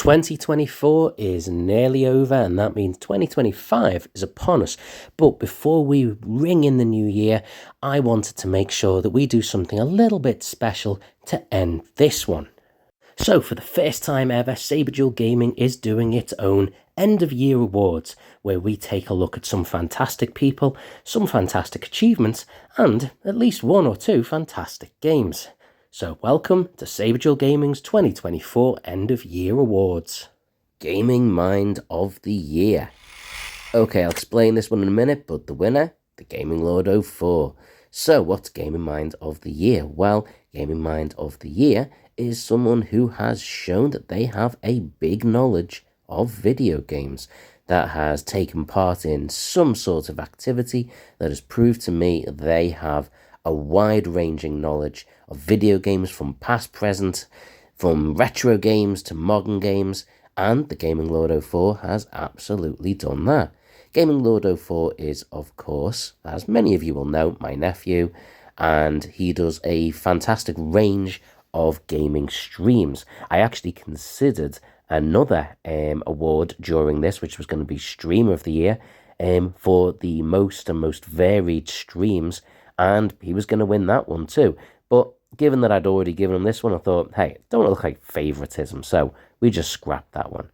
2024 is nearly over, and that means 2025 is upon us. But before we ring in the new year, I wanted to make sure that we do something a little bit special to end this one. So for the first time ever, Saberduelgaming is doing its own end of year awards, where we take a look at some fantastic people, some fantastic achievements, and at least one or two fantastic games. So welcome to Saberduelgaming's 2024 End of Year Awards. Gaming Mind of the Year. Okay, I'll explain this one in a minute, but the winner, the Gaming Lord 04. So what's Gaming Mind of the Year? Well, Gaming Mind of the Year is someone who has shown that they have a big knowledge of video games, that has taken part in some sort of activity that has proved to me they have a wide-ranging knowledge of video games from past, present, from retro games to modern games, and the Gaming Lord 04 has absolutely done that. Gaming Lord 04 is, of course, as many of you will know, my nephew, and he does a fantastic range of gaming streams. I actually considered another award during this, which was going to be Streamer of the Year, for the most varied streams, and he was going to win that one too. But given that I'd already given him this one, I thought, hey, don't want to look like favoritism, so we just scrapped that one.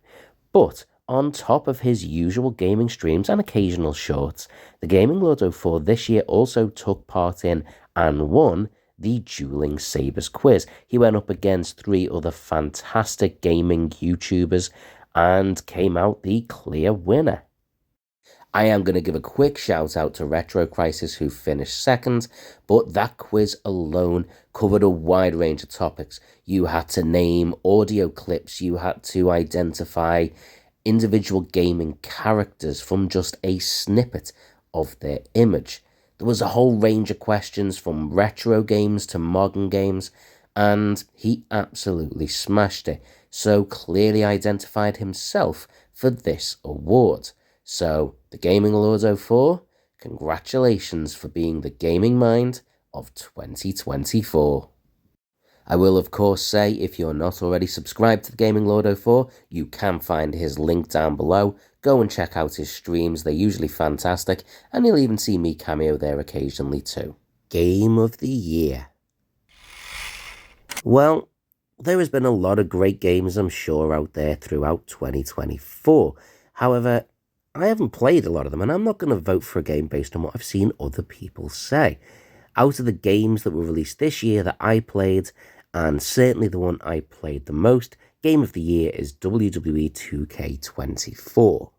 But on top of his usual gaming streams and occasional shorts, the Gaming Lord 04 this year also took part in and won the Dueling Sabers quiz. He went up against 3 other fantastic gaming YouTubers and came out the clear winner. I am going to give a quick shout out to Retro Crisis, who finished second, but that quiz alone covered a wide range of topics. You had to name audio clips, you had to identify individual gaming characters from just a snippet of their image. There was a whole range of questions from retro games to modern games, and he absolutely smashed it, so clearly identified himself for this award. So, the Gaming Lord 04, congratulations for being the gaming mind of 2024. I will, of course, say, if you're not already subscribed to the Gaming Lord 04, you can find his link down below. Go and check out his streams, they're usually fantastic, and you'll even see me cameo there occasionally too. Game of the Year. Well, there has been a lot of great games, I'm sure, out there throughout 2024. However, I haven't played a lot of them, and I'm not going to vote for a game based on what I've seen other people say. Out of the games that were released this year that I played, and certainly the one I played the most, Game of the Year is WWE 2K24.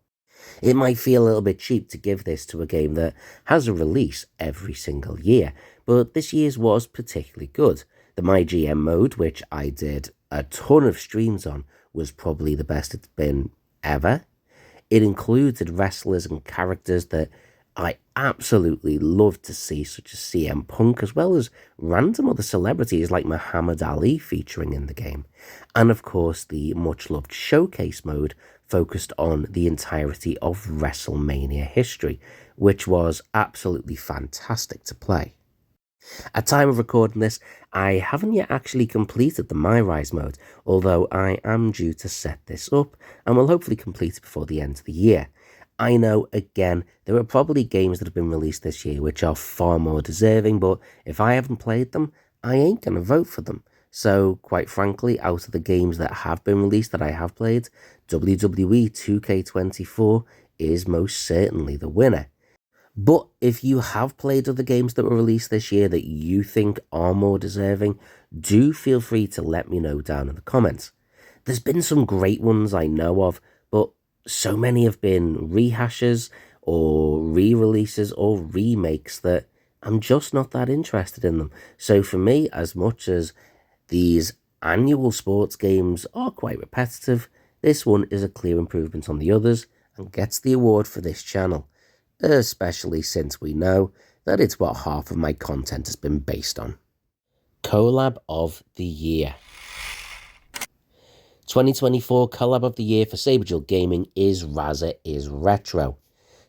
It might feel a little bit cheap to give this to a game that has a release every single year, but this year's was particularly good. The MyGM mode, which I did a ton of streams on, was probably the best it's been ever. It included wrestlers and characters that I absolutely loved to see, such as CM Punk, as well as random other celebrities like Muhammad Ali featuring in the game. And of course, the much-loved Showcase mode focused on the entirety of WrestleMania history, which was absolutely fantastic to play. At time of recording this, I haven't yet actually completed the My Rise mode, although I am due to set this up and will hopefully complete it before the end of the year. I know, again, there are probably games that have been released this year which are far more deserving, but if I haven't played them, I ain't going to vote for them. So, quite frankly, out of the games that have been released that I have played, WWE 2K24 is most certainly the winner. But if you have played other games that were released this year that you think are more deserving, do feel free to let me know down in the comments. There's been some great ones I know of, but so many have been rehashes or re-releases or remakes that I'm just not that interested in them. So for me, as much as these annual sports games are quite repetitive, this one is a clear improvement on the others and gets the award for this channel, especially since we know that it's what half of my content has been based on. Collab of the Year. 2024 Collab of the Year for Saberduelgaming is Razza is Retro.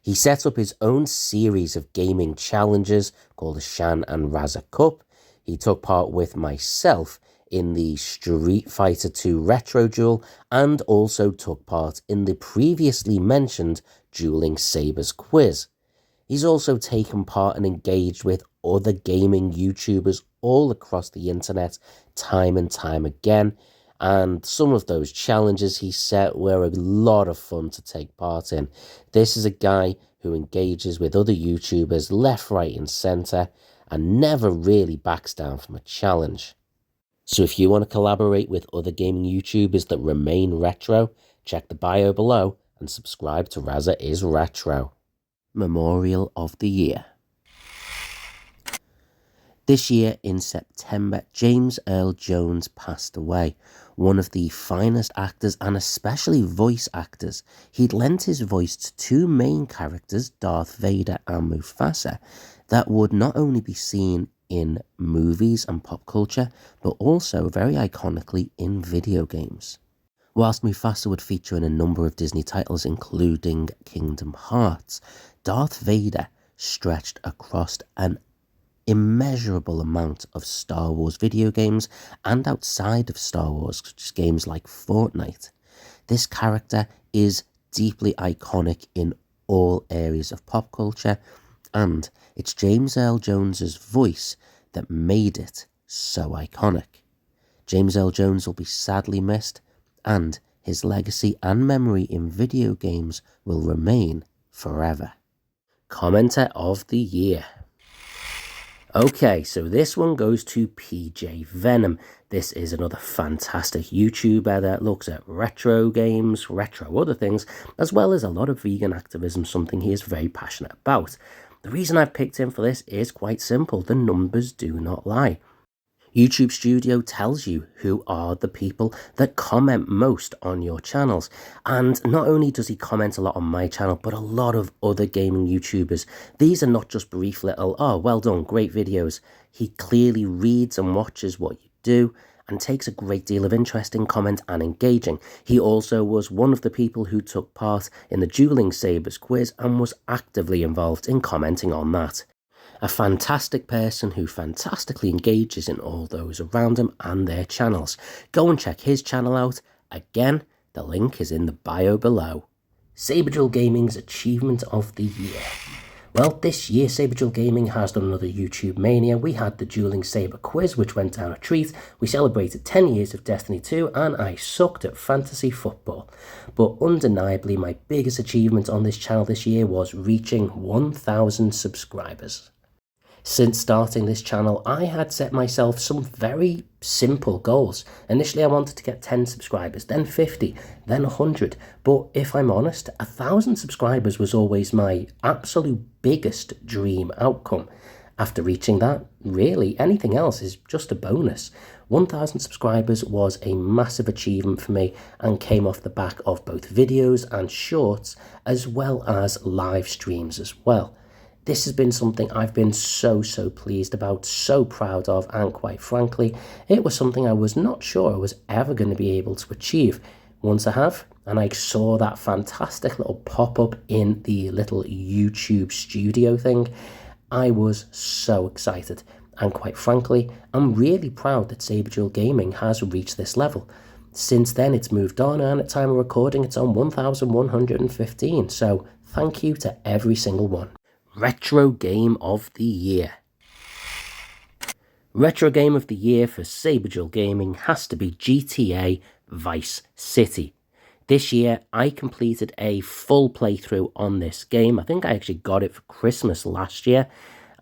He set up his own series of gaming challenges called the Shan and Razza Cup. He took part with myself in the Street Fighter 2 Retro Duel and also took part in the previously mentioned Dueling Sabers quiz. He's also taken part and engaged with other gaming YouTubers all across the internet time and time again, and some of those challenges he set were a lot of fun to take part in. This is a guy who engages with other YouTubers left, right and centre and never really backs down from a challenge. So if you want to collaborate with other gaming YouTubers that remain retro, check the bio below and subscribe to Raza is Retro. Memorial of the Year. This year in September, James Earl Jones passed away, one of the finest actors and especially voice actors. He'd lent his voice to two main characters, Darth Vader and Mufasa, that would not only be seen in movies and pop culture, but also very iconically in video games. Whilst Mufasa would feature in a number of Disney titles including Kingdom Hearts, Darth Vader stretched across an immeasurable amount of Star Wars video games and outside of Star Wars, such as games like Fortnite. This character is deeply iconic in all areas of pop culture, and it's James Earl Jones's voice that made it so iconic. James Earl Jones will be sadly missed, and his legacy and memory in video games will remain forever. Commenter of the Year. Okay, so this one goes to PJ Venom. This is another fantastic YouTuber that looks at retro games, retro other things, as well as a lot of vegan activism, something he is very passionate about. The reason I've picked him for this is quite simple. The numbers do not lie. YouTube Studio tells you who are the people that comment most on your channels. And not only does he comment a lot on my channel, but a lot of other gaming YouTubers. These are not just brief little, oh, well done, great videos. He clearly reads and watches what you do and takes a great deal of interest in comment and engaging. He also was one of the people who took part in the Dueling Sabers quiz and was actively involved in commenting on that. A fantastic person who fantastically engages in all those around him and their channels. Go and check his channel out. Again, the link is in the bio below. Saberduelgaming's Achievement of the Year. Well, this year Saberduelgaming has done another YouTube Mania. We had the Dueling Saber quiz, which went down a treat. We celebrated 10 years of Destiny 2, and I sucked at fantasy football. But undeniably, my biggest achievement on this channel this year was reaching 1,000 subscribers. Since starting this channel, I had set myself some very simple goals. Initially, I wanted to get 10 subscribers, then 50, then 100. But if I'm honest, 1,000 subscribers was always my absolute biggest dream outcome. After reaching that, really, anything else is just a bonus. 1,000 subscribers was a massive achievement for me and came off the back of both videos and shorts, as well as live streams as well. This has been something I've been so pleased about, so proud of, and quite frankly, it was something I was not sure I was ever going to be able to achieve. Once I have, and I saw that fantastic little pop-up in the little YouTube studio thing, I was so excited. And quite frankly, I'm really proud that Saberduelgaming has reached this level. Since then, it's moved on, and at time of recording, it's on 1,115. So thank you to every single one. Retro Game of the Year. Retro Game of the Year for Saberduelgaming has to be GTA Vice City. This year, I completed a full playthrough on this game. I think I actually got it for Christmas last year,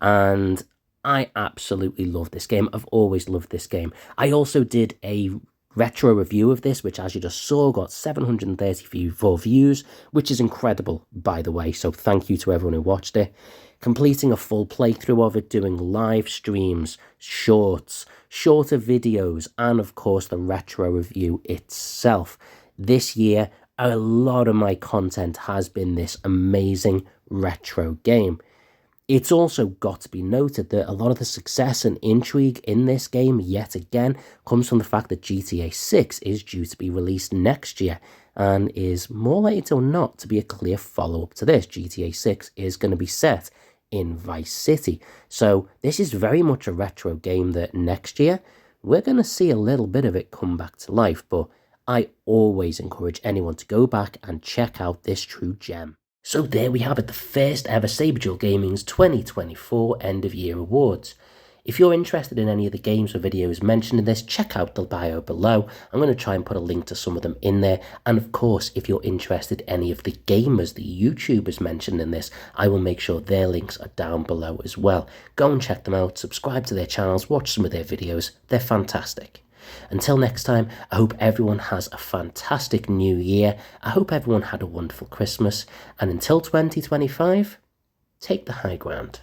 and I absolutely love this game. I've always loved this game. I also did a retro review of this, which, as you just saw, got 734 views, which is incredible, by the way, so thank you to everyone who watched it. Completing a full playthrough of it, doing live streams, shorts, shorter videos, and of course the retro review itself. This year, a lot of my content has been this amazing retro game. It's also got to be noted that a lot of the success and intrigue in this game, yet again, comes from the fact that GTA 6 is due to be released next year and is more likely than not to be a clear follow-up to this. GTA 6 is going to be set in Vice City. So this is very much a retro game that next year we're going to see a little bit of it come back to life, but I always encourage anyone to go back and check out this true gem. So there we have it, the first ever Saberduelgaming's 2024 End of Year Awards. If you're interested in any of the games or videos mentioned in this, check out the bio below. I'm going to try and put a link to some of them in there. And of course, if you're interested in any of the gamers, the YouTubers mentioned in this, I will make sure their links are down below as well. Go and check them out, subscribe to their channels, watch some of their videos. They're fantastic. Until next time, I hope everyone has a fantastic new year. I hope everyone had a wonderful Christmas. And until 2025, take the high ground.